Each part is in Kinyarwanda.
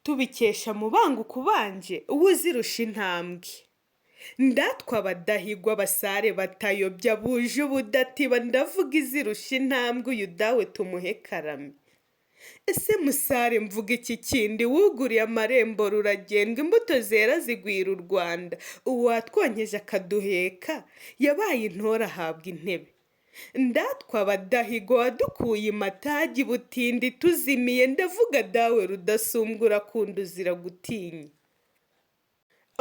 tubikesha Mubanguka Ubanje uzirusha intambwe. Ndatwa abadahigwa basare batayobya buje ubudatiba ndavuga izirusha intambwe uyu dawe tumuhe karame. Ese musare mvuga iki kindi wuguriye amarembo ruragendwa imbuto zera zigwira u Rwanda uwatwonkeje akaduheka yabaye intore ahabwa intebe. Ndatwa abadahigwa wadukuye imatagi butindi tuzimiye ndavuga dawe rudasumbwa urakunda uzira gutinya.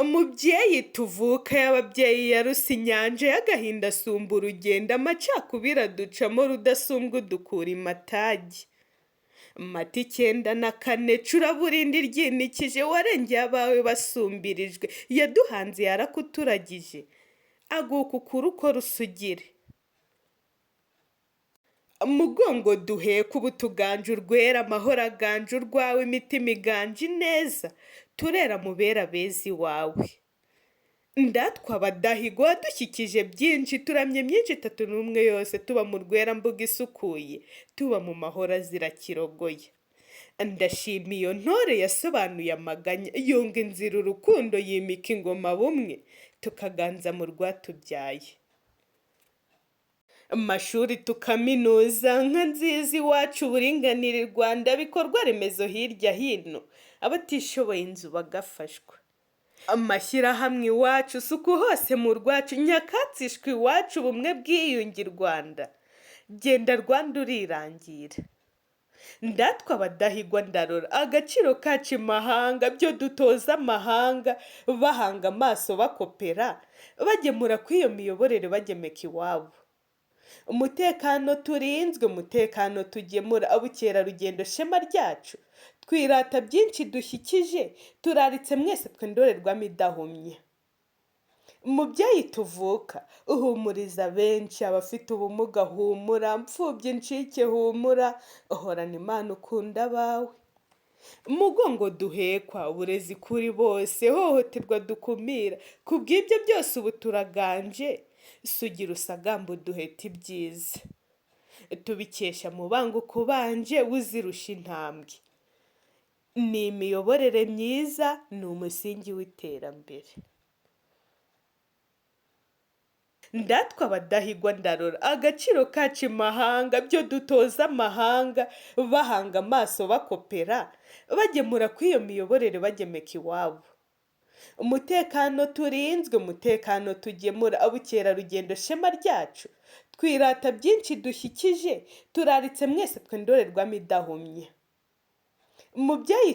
Umubyeyi tuvuka y'ababyeyi yaruse inyanja y'agahinda asumba urugendo amacakubiri aducamo rudasumbwa udukura imatagi. Mata 9 curaburindi ryinikije warengeye abawe basumbirijwe yaduhanze yarakuturagije aguka ukuri uko rusugire. Mugongo duheka ubu tuganje urwera amahoro aganje urwawe imitima iganje neza turera mubera bezi wawe. Ndatwa abadahigwa wadushyikije byinshi turamye myinshi 31 yose tuba mu rwera mbuga isukuye tuba mu mahoro azira kirogoye. Ndashima iyo ntore yasobanuye amaganya yunga inzira urukundo yimika ingoma bumwe tukaganza mu rwatubyaye. Amashuri tukaminuza nka nziza iwacu uburinganire Rwanda bikorwa remezo hirya hino abatishoboye inzu bagafashwa. Amashyirahamwe iwacu suku hose mu rwacu nyakatsishwe iwacu ubumwe bwiyungi Rwanda genda Rwanda urirangira. Ndatwa abadahigwa ndarora agaciro kacu imahanga byo dutoza amahanga bahanga amaso bakopera bagemura kw'iyo miyoborere bagemeka iwabo. Umutekano turinzwe umutekano tugemura abukerarugendo shema ryacu twirata byinshi dushyikije turaritse mwese twe ndorerwamo idahumye. Umubyeyi tuvuka uhumuriza benshi abafite ubumuga humura mfubye ncike humura uhorana Imana ukunda abawe. Mugongo duhekwa uburezi kuri bose hohoterwa dukumira kubw'ibyo byose ubu turaganje sugira usagamba uduheta ibyiza. Tubikesha Mubanguka Ubanje uzirusha intambwe. Ni imiyoborere myiza ni umusingi w'iterambere. Ndatwa abadahigwa ndarora agaciro kacu imahanga byo dutoza amahanga bahanga amaso bakopera bagemura kw'iyo miyoborere bagemeka iwabo. Umutekano turinzwe umutekano tugemura abukerarugendo shema ryacu twirata byinshi dushyikije turaritse mwese twe ndorerwamo idahumye. Umubyeyi